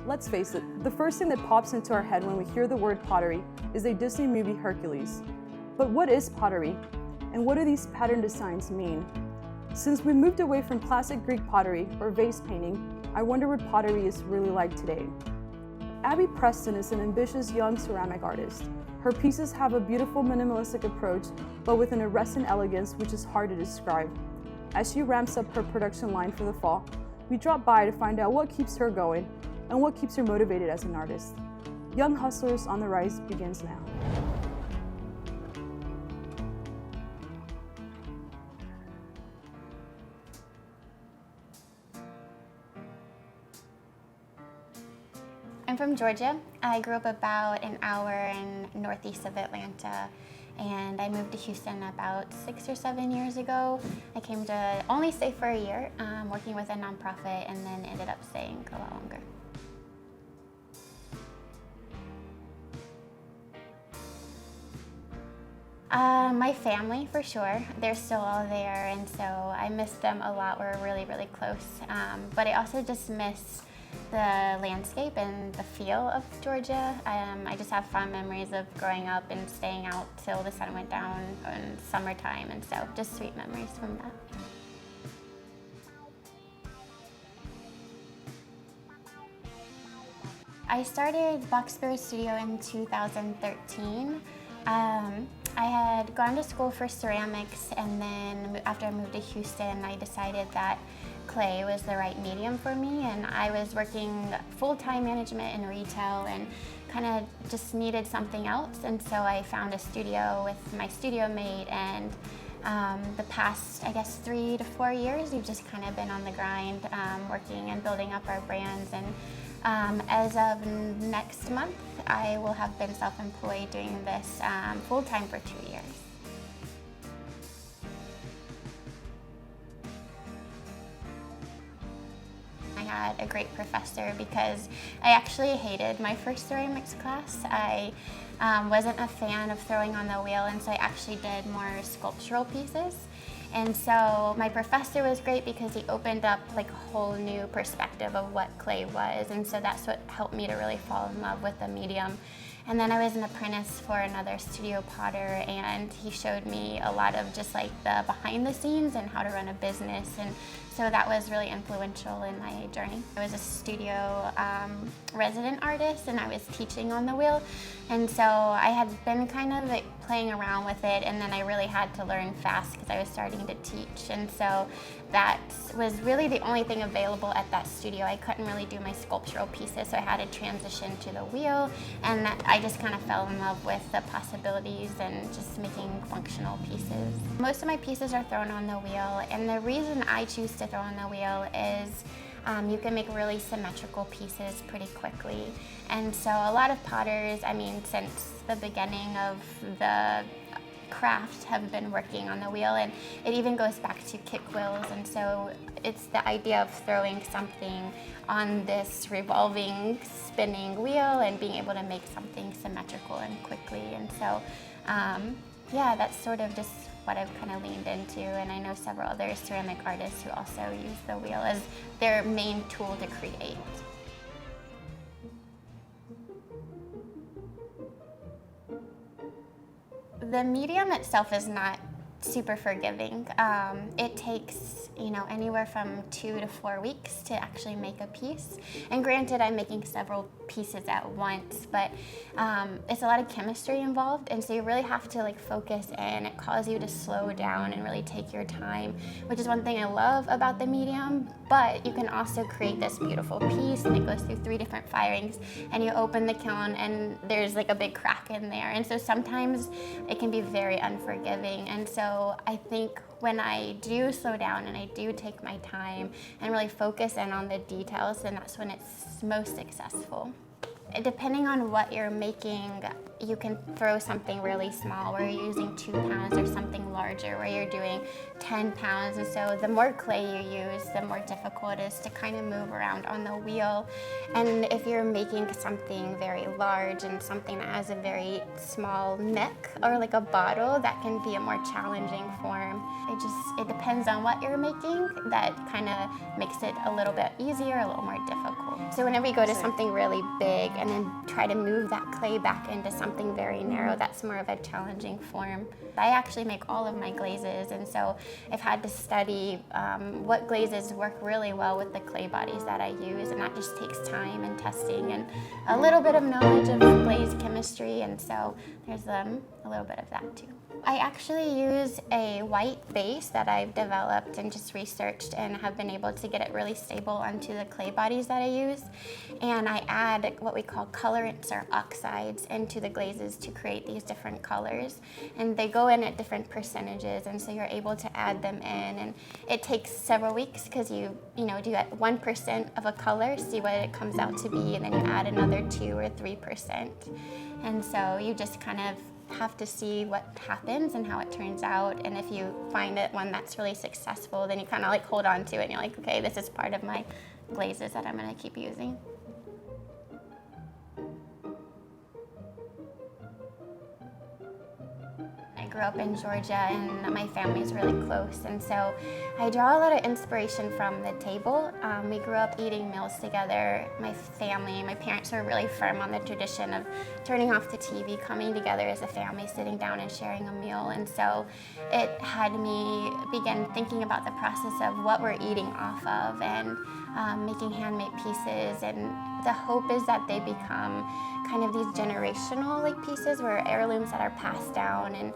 Let's face it, the first thing that pops into our head when we hear the word pottery is a Disney movie Hercules. But what is pottery? And what do these pattern designs mean? Since we moved away from classic Greek pottery or vase painting, I wonder what pottery is really like today. Abbie Preston is an ambitious young ceramic artist. Her pieces have a beautiful minimalistic approach, but with an iridescent elegance which is hard to describe. As she ramps up her production line for the fall, we drop by to find out what keeps her going and what keeps her motivated as an artist. Young Hustlers on the Rise begins now. I'm from Georgia. I grew up about an hour in northeast of Atlanta, and I moved to Houston about 6 or 7 years ago. I came to only stay for a year, working with a nonprofit, and then ended up staying a lot longer. My family, for sure. They're still all there, and so I miss them a lot. We're really, really close. But I also just miss the landscape and the feel of Georgia. I just have fond memories of growing up and staying out till the sun went down in summertime, and so just sweet memories from that. I started Box Sparrow Studio in 2013. I had gone to school for ceramics, and then after I moved to Houston, I decided that clay was the right medium for me, and I was working full-time management in retail and kind of just needed something else, and so I found a studio with my studio mate, and the past, I guess, 3 to 4 years, we've just kind of been on the grind, working and building up our brands, and as of next month, I will have been self-employed doing this full-time for 2 years. I had a great professor because I actually hated my first ceramics class. I wasn't a fan of throwing on the wheel, and so I actually did more sculptural pieces. And so my professor was great because he opened up like a whole new perspective of what clay was, and so that's what helped me to really fall in love with the medium. And then I was an apprentice for another studio potter, and he showed me a lot of just like the behind the scenes and how to run a business, and so that was really influential in my journey. I was a studio resident artist, and I was teaching on the wheel, and so I had been kind of like playing around with it, and then I really had to learn fast because I was starting to teach, and so that was really the only thing available at that studio. I couldn't really do my sculptural pieces, so I had to transition to the wheel, and I just kind of fell in love with the possibilities and just making functional pieces. Most of my pieces are thrown on the wheel, and the reason I choose to throw on the wheel is you can make really symmetrical pieces pretty quickly. And so a lot of potters, I mean, since the beginning of the craft have been working on the wheel, and it even goes back to kick wheels, and so it's the idea of throwing something on this revolving spinning wheel and being able to make something symmetrical and quickly, and so yeah, that's sort of just what I've kind of leaned into, and I know several other ceramic artists who also use the wheel as their main tool to create. The medium itself is not super forgiving. It takes, anywhere from 2 to 4 weeks to actually make a piece. And granted, I'm making several pieces at once, but it's a lot of chemistry involved, and so you really have to focus in. It calls you to slow down and really take your time, which is one thing I love about the medium, but you can also create this beautiful piece, and it goes through 3 different firings, and you open the kiln, and there's a big crack in there, and so sometimes it can be very unforgiving, and so I think when I do slow down and I do take my time and really focus in on the details, then that's when it's most successful. Depending on what you're making, you can throw something really small where you're using 2 pounds, or something larger where you're doing 10 pounds. And so the more clay you use, the more difficult it is to kind of move around on the wheel. And if you're making something very large and something that has a very small neck, or like a bottle, that can be a more challenging form. It depends on what you're making. That kind of makes it a little bit easier, a little more difficult. So whenever you go to something really big and then try to move that clay back into something very narrow, that's more of a challenging form. I actually make all of my glazes, and so I've had to study what glazes work really well with the clay bodies that I use, and that just takes time and testing and a little bit of knowledge of glaze chemistry, and so there's a little bit of that too. I actually use a white base that I've developed and just researched, and have been able to get it really stable onto the clay bodies that I use. And I add what we call colorants or oxides into the glazes to create these different colors. And they go in at different percentages, and so you're able to add them in. And it takes several weeks, because you do at 1% of a color, see what it comes out to be, and then you add another 2 or 3%. And so you just kind of have to see what happens and how it turns out. And if you find it one that's really successful, then you kind of like hold on to it, and you're like, okay, this is part of my glazes that I'm going to keep using. I grew up in Georgia, and my family is really close, and so I draw a lot of inspiration from the table. We grew up eating meals together. My parents were really firm on the tradition of turning off the TV, coming together as a family, sitting down and sharing a meal, and so it had me begin thinking about the process of what we're eating off of, and making handmade pieces. And the hope is that they become kind of these generational pieces, where heirlooms that are passed down, and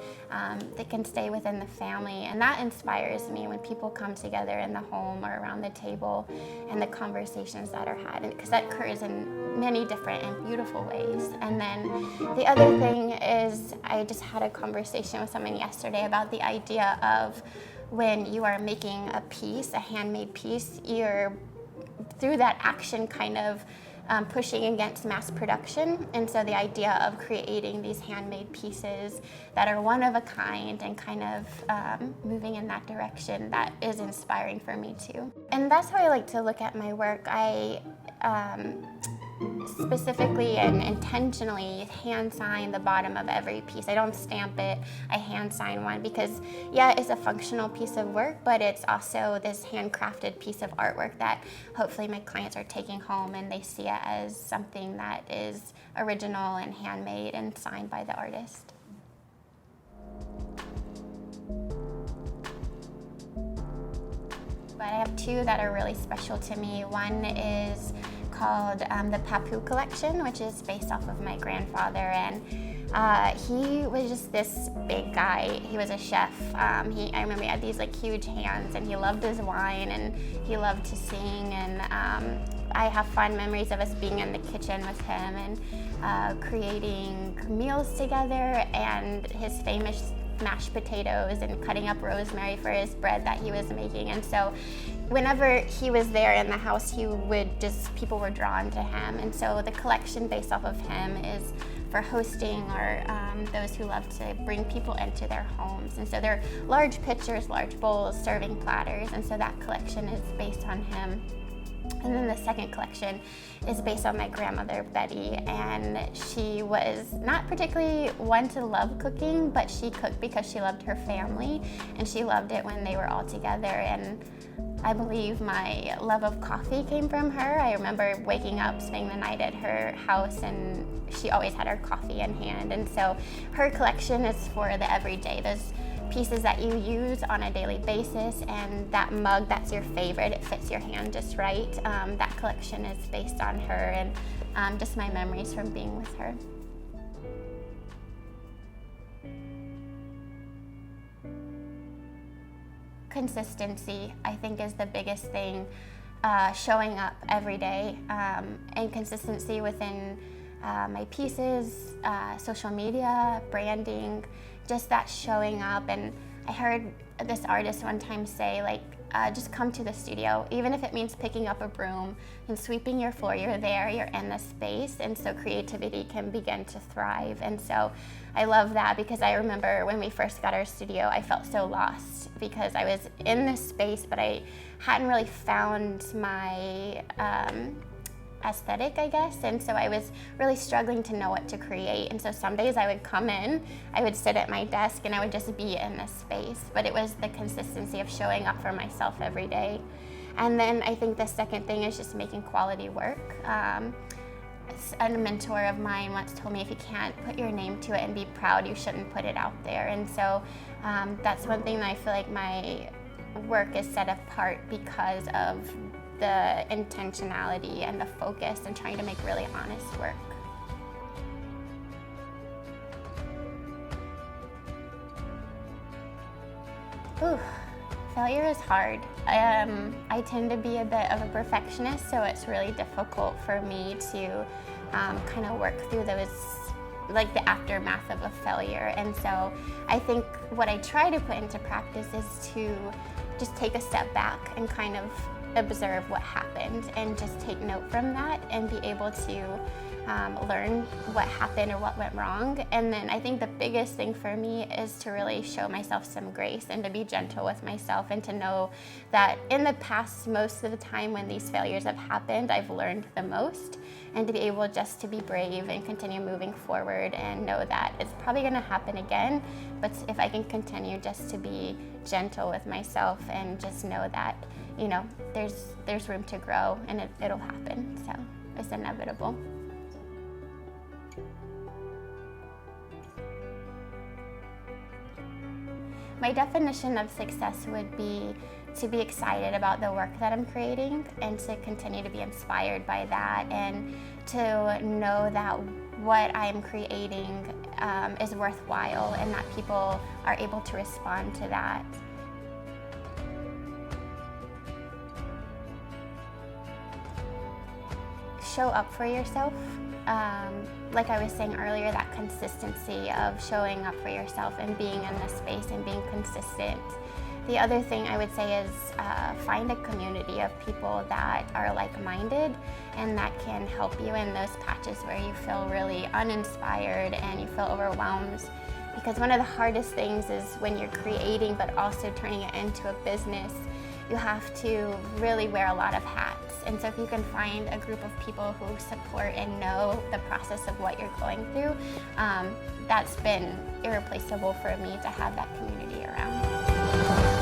they can stay within the family. And that inspires me when people come together in the home or around the table, and the conversations that are had, because that occurs in many different and beautiful ways. And then the other thing is, I just had a conversation with someone yesterday about the idea of when you are making a piece, a handmade piece, you're through that action kind of pushing against mass production. And so the idea of creating these handmade pieces that are one of a kind and kind of moving in that direction, that is inspiring for me too. And that's how I like to look at my work. I specifically and intentionally hand sign the bottom of every piece. I don't stamp it, I hand sign one, because yeah, it's a functional piece of work, but it's also this handcrafted piece of artwork that hopefully my clients are taking home, and they see it as something that is original and handmade and signed by the artist. But I have 2 that are really special to me. One is called the Papu collection, which is based off of my grandfather, and he was just this big guy. He was a chef. I remember he had these huge hands, and he loved his wine, and he loved to sing, and I have fond memories of us being in the kitchen with him and creating meals together, and his famous mashed potatoes and cutting up rosemary for his bread that he was making. And so whenever he was there in the house, people were drawn to him. And so the collection based off of him is for hosting, or those who love to bring people into their homes. And so they're large pitchers, large bowls, serving platters, and so that collection is based on him. And then the second collection is based on my grandmother, Betty, and she was not particularly one to love cooking, but she cooked because she loved her family, and she loved it when they were all together. And I believe my love of coffee came from her. I remember waking up, spending the night at her house, and she always had her coffee in hand. And so her collection is for the everyday, those pieces that you use on a daily basis, and that mug that's your favorite, it fits your hand just right. That collection is based on her, and just my memories from being with her. Consistency, I think, is the biggest thing. Showing up every day, and consistency within my pieces, social media, branding, just that showing up. And I heard this artist one time say, like, just come to the studio, even if it means picking up a broom and sweeping your floor. You're there, you're in the space, and so creativity can begin to thrive. And so I love that, because I remember when we first got our studio, I felt so lost because I was in this space, but I hadn't really found my aesthetic, I guess, and so I was really struggling to know what to create. And so some days I would come in, I would sit at my desk, and I would just be in this space, but it was the consistency of showing up for myself every day. And then I think the second thing is just making quality work. A mentor of mine once told me, if you can't put your name to it and be proud, you shouldn't put it out there. And so that's one thing that I feel like my work is set apart because of the intentionality and the focus and trying to make really honest work. Ooh, failure is hard. I tend to be a bit of a perfectionist, so it's really difficult for me to kind of work through those, like the aftermath of a failure. And so I think what I try to put into practice is to just take a step back and kind of observe what happened and just take note from that and be able to learn what happened or what went wrong. And then I think the biggest thing for me is to really show myself some grace and to be gentle with myself, and to know that in the past, most of the time when these failures have happened, I've learned the most, and to be able just to be brave and continue moving forward and know that it's probably going to happen again, but if I can continue just to be gentle with myself and just know that, you know, there's room to grow, and it'll happen. So it's inevitable. My definition of success would be to be excited about the work that I'm creating, and to continue to be inspired by that, and to know that what I'm creating is worthwhile, and that people are able to respond to that. Show up for yourself. Like I was saying earlier, that consistency of showing up for yourself and being in this space and being consistent. The other thing I would say is find a community of people that are like-minded and that can help you in those patches where you feel really uninspired and you feel overwhelmed. Because one of the hardest things is when you're creating but also turning it into a business, you have to really wear a lot of hats. And so if you can find a group of people who support and know the process of what you're going through, that's been irreplaceable for me to have that community around.